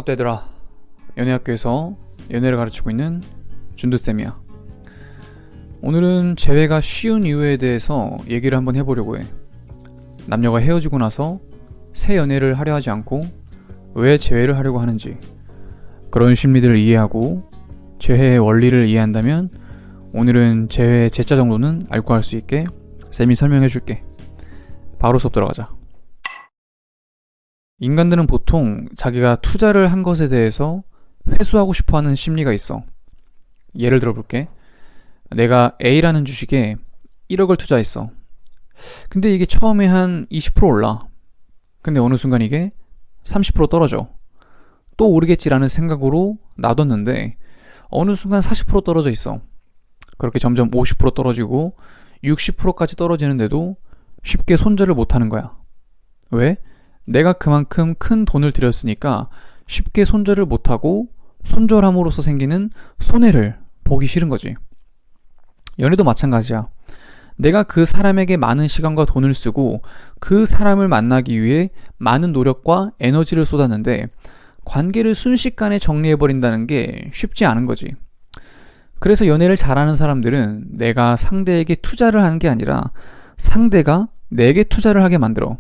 반갑다 얘들아. 연애학교에서 연애를 가르치고 있는 준두쌤이야. 오늘은 재회가 쉬운 이유에 대해서 얘기를 한번 해보려고 해. 남녀가 헤어지고 나서 새 연애를 하려 하지 않고 왜 재회를 하려고 하는지, 그런 심리들을 이해하고 재회의 원리를 이해한다면 오늘은 재회의 제자 정도는 알고 할 수 있게 쌤이 설명해줄게. 바로 수업 들어가자. 인간들은 보통 자기가 투자를 한 것에 대해서 회수하고 싶어하는 심리가 있어. 예를 들어볼게. 내가 A라는 주식에 1억을 투자했어. 근데 이게 처음에 한 20% 올라. 근데 어느 순간 이게 30% 떨어져. 또 오르겠지라는 생각으로 놔뒀는데 어느 순간 40% 떨어져 있어. 그렇게 점점 50% 떨어지고 60%까지 떨어지는데도 쉽게 손절을 못하는 거야. 왜? 내가 그만큼 큰 돈을 들였으니까 쉽게 손절을 못하고 손절함으로써 생기는 손해를 보기 싫은 거지. 연애도 마찬가지야. 내가 그 사람에게 많은 시간과 돈을 쓰고 그 사람을 만나기 위해 많은 노력과 에너지를 쏟았는데 관계를 순식간에 정리해버린다는 게 쉽지 않은 거지. 그래서 연애를 잘하는 사람들은 내가 상대에게 투자를 하는 게 아니라 상대가 내게 투자를 하게 만들어.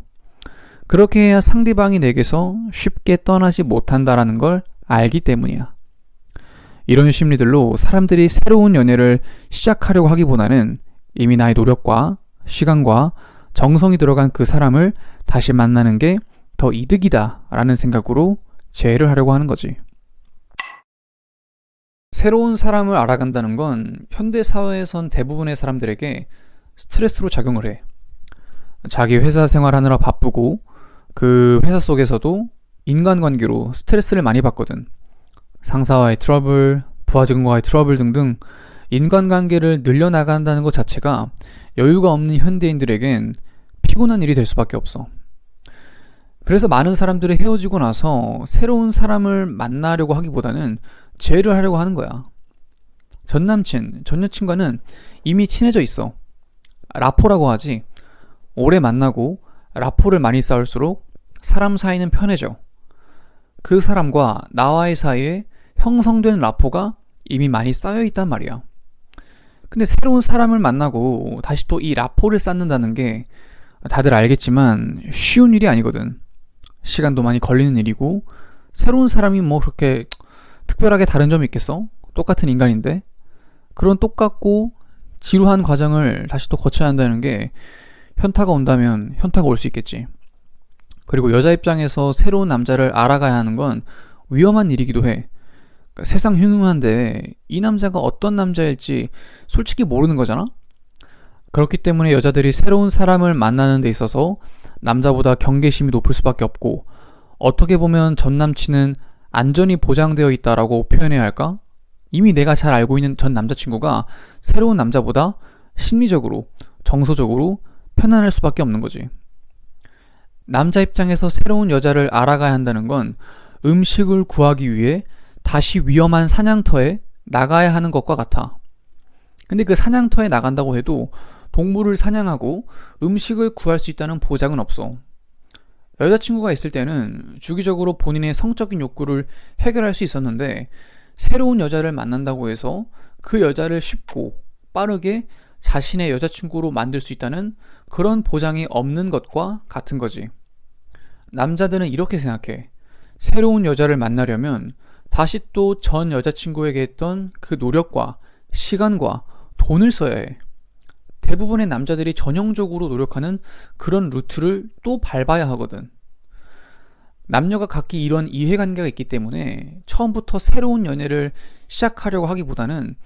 그렇게 해야 상대방이 내게서 쉽게 떠나지 못한다라는 걸 알기 때문이야. 이런 심리들로 사람들이 새로운 연애를 시작하려고 하기보다는 이미 나의 노력과 시간과 정성이 들어간 그 사람을 다시 만나는 게 더 이득이다 라는 생각으로 재회를 하려고 하는 거지. 새로운 사람을 알아간다는 건 현대사회에선 대부분의 사람들에게 스트레스로 작용을 해. 자기 회사 생활하느라 바쁘고 그 회사 속에서도 인간관계로 스트레스를 많이 받거든. 상사와의 트러블, 부하 직원과의 트러블 등등 인간관계를 늘려나간다는 것 자체가 여유가 없는 현대인들에겐 피곤한 일이 될 수밖에 없어. 그래서 많은 사람들이 헤어지고 나서 새로운 사람을 만나려고 하기보다는 재회를 하려고 하는 거야. 전 남친, 전 여친과는 이미 친해져 있어. 라포라고 하지. 오래 만나고 라포를 많이 쌓을수록 사람 사이는 편해져. 그 사람과 나와의 사이에 형성된 라포가 이미 많이 쌓여 있단 말이야. 근데 새로운 사람을 만나고 다시 또 이 라포를 쌓는다는 게 다들 알겠지만 쉬운 일이 아니거든. 시간도 많이 걸리는 일이고 새로운 사람이 뭐 그렇게 특별하게 다른 점이 있겠어? 똑같은 인간인데. 그런 똑같고 지루한 과정을 다시 또 거쳐야 한다는 게 현타가 온다면 현타가 올 수 있겠지. 그리고 여자 입장에서 새로운 남자를 알아가야 하는 건 위험한 일이기도 해. 그러니까 세상 흉흉한데 이 남자가 어떤 남자일지 솔직히 모르는 거잖아? 그렇기 때문에 여자들이 새로운 사람을 만나는 데 있어서 남자보다 경계심이 높을 수밖에 없고, 어떻게 보면 전 남친은 안전이 보장되어 있다라고 표현해야 할까? 이미 내가 잘 알고 있는 전 남자친구가 새로운 남자보다 심리적으로, 정서적으로 편안할 수밖에 없는 거지. 남자 입장에서 새로운 여자를 알아가야 한다는 건 음식을 구하기 위해 다시 위험한 사냥터에 나가야 하는 것과 같아. 근데 그 사냥터에 나간다고 해도 동물을 사냥하고 음식을 구할 수 있다는 보장은 없어. 여자친구가 있을 때는 주기적으로 본인의 성적인 욕구를 해결할 수 있었는데 새로운 여자를 만난다고 해서 그 여자를 쉽고 빠르게 자신의 여자친구로 만들 수 있다는 그런 보장이 없는 것과 같은 거지. 남자들은 이렇게 생각해. 새로운 여자를 만나려면 다시 또 전 여자친구에게 했던 그 노력과 시간과 돈을 써야 해. 대부분의 남자들이 전형적으로 노력하는 그런 루트를 또 밟아야 하거든. 남녀가 각기 이런 이해관계가 있기 때문에 처음부터 새로운 연애를 시작하려고 하기보다는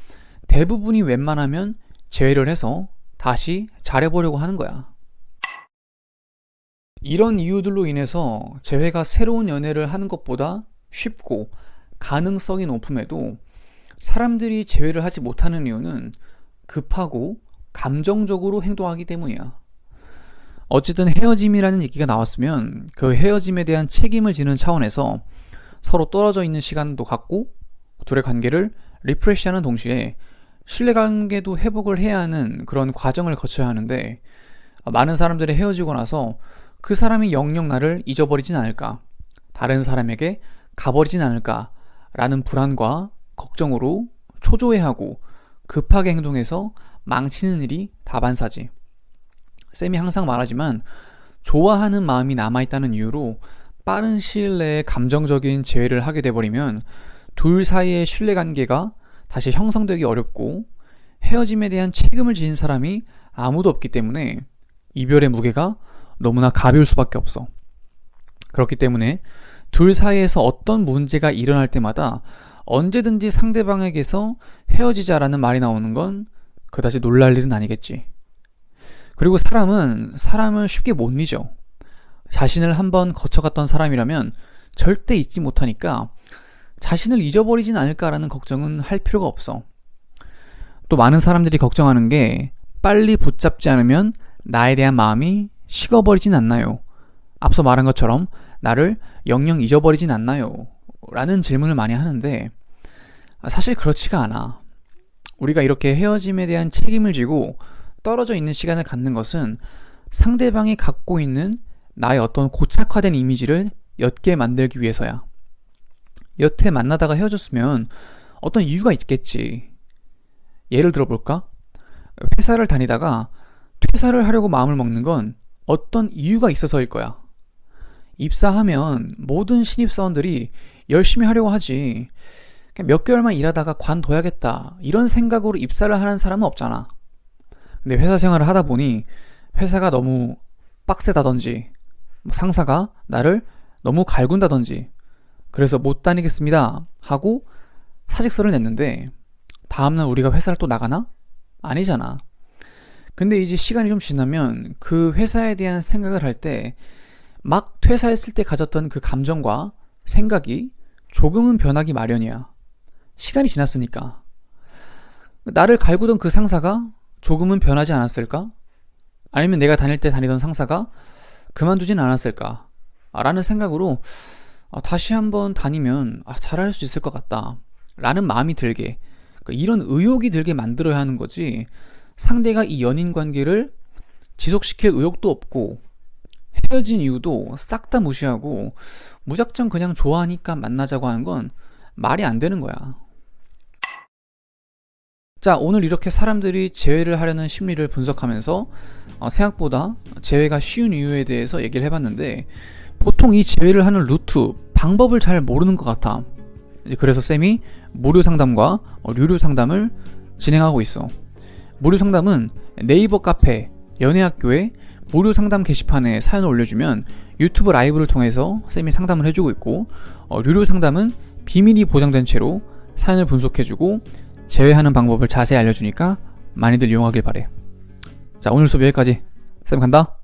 대부분이 웬만하면 재회를 해서 다시 잘해보려고 하는 거야. 이런 이유들로 인해서 재회가 새로운 연애를 하는 것보다 쉽고 가능성이 높음에도 사람들이 재회를 하지 못하는 이유는 급하고 감정적으로 행동하기 때문이야. 어쨌든 헤어짐이라는 얘기가 나왔으면 그 헤어짐에 대한 책임을 지는 차원에서 서로 떨어져 있는 시간도 갖고 둘의 관계를 리프레시하는 동시에 신뢰관계도 회복을 해야 하는 그런 과정을 거쳐야 하는데, 많은 사람들이 헤어지고 나서 그 사람이 영영 나를 잊어버리진 않을까, 다른 사람에게 가버리진 않을까라는 불안과 걱정으로 초조해하고 급하게 행동해서 망치는 일이 다반사지. 쌤이 항상 말하지만 좋아하는 마음이 남아있다는 이유로 빠른 시일 내에 감정적인 재회를 하게 돼버리면 둘 사이의 신뢰관계가 다시 형성되기 어렵고 헤어짐에 대한 책임을 지는 사람이 아무도 없기 때문에 이별의 무게가 너무나 가벼울 수밖에 없어. 그렇기 때문에 둘 사이에서 어떤 문제가 일어날 때마다 언제든지 상대방에게서 헤어지자라는 말이 나오는 건 그다지 놀랄 일은 아니겠지. 그리고 사람은 사람을 쉽게 못 잊어. 자신을 한번 거쳐갔던 사람이라면 절대 잊지 못하니까 자신을 잊어버리진 않을까라는 걱정은 할 필요가 없어. 또 많은 사람들이 걱정하는 게 빨리 붙잡지 않으면 나에 대한 마음이 식어버리진 않나요? 앞서 말한 것처럼 나를 영영 잊어버리진 않나요? 라는 질문을 많이 하는데 사실 그렇지가 않아. 우리가 이렇게 헤어짐에 대한 책임을 지고 떨어져 있는 시간을 갖는 것은 상대방이 갖고 있는 나의 어떤 고착화된 이미지를 옅게 만들기 위해서야. 여태 만나다가 헤어졌으면 어떤 이유가 있겠지. 예를 들어볼까? 회사를 다니다가 퇴사를 하려고 마음을 먹는 건 어떤 이유가 있어서일 거야. 입사하면 모든 신입사원들이 열심히 하려고 하지. 그냥 몇 개월만 일하다가 관둬야겠다. 이런 생각으로 입사를 하는 사람은 없잖아. 근데 회사 생활을 하다 보니 회사가 너무 빡세다든지 상사가 나를 너무 갈군다든지 그래서 못 다니겠습니다 하고 사직서를 냈는데 다음날 우리가 회사를 또 나가나? 아니잖아. 근데 이제 시간이 좀 지나면 그 회사에 대한 생각을 할 때 막 퇴사했을 때 가졌던 그 감정과 생각이 조금은 변하기 마련이야. 시간이 지났으니까. 나를 갈구던 그 상사가 조금은 변하지 않았을까? 아니면 내가 다닐 때 다니던 상사가 그만두진 않았을까? 라는 생각으로 다시 한번 다니면 잘할 수 있을 것 같다 라는 마음이 들게, 이런 의욕이 들게 만들어야 하는 거지. 상대가 이 연인 관계를 지속시킬 의욕도 없고 헤어진 이유도 싹 다 무시하고 무작정 그냥 좋아하니까 만나자고 하는 건 말이 안 되는 거야. 자, 오늘 이렇게 사람들이 재회를 하려는 심리를 분석하면서 생각보다 재회가 쉬운 이유에 대해서 얘기를 해봤는데 보통 이 재회를 하는 루트, 방법을 잘 모르는 것 같아. 그래서 쌤이 무료 상담과 유료 상담을 진행하고 있어. 무료 상담은 네이버 카페 연애학교에 무료 상담 게시판에 사연을 올려주면 유튜브 라이브를 통해서 쌤이 상담을 해주고 있고, 유료 상담은 비밀이 보장된 채로 사연을 분석해주고 재회하는 방법을 자세히 알려주니까 많이들 이용하길 바래. 자, 오늘 수업 여기까지. 쌤 간다.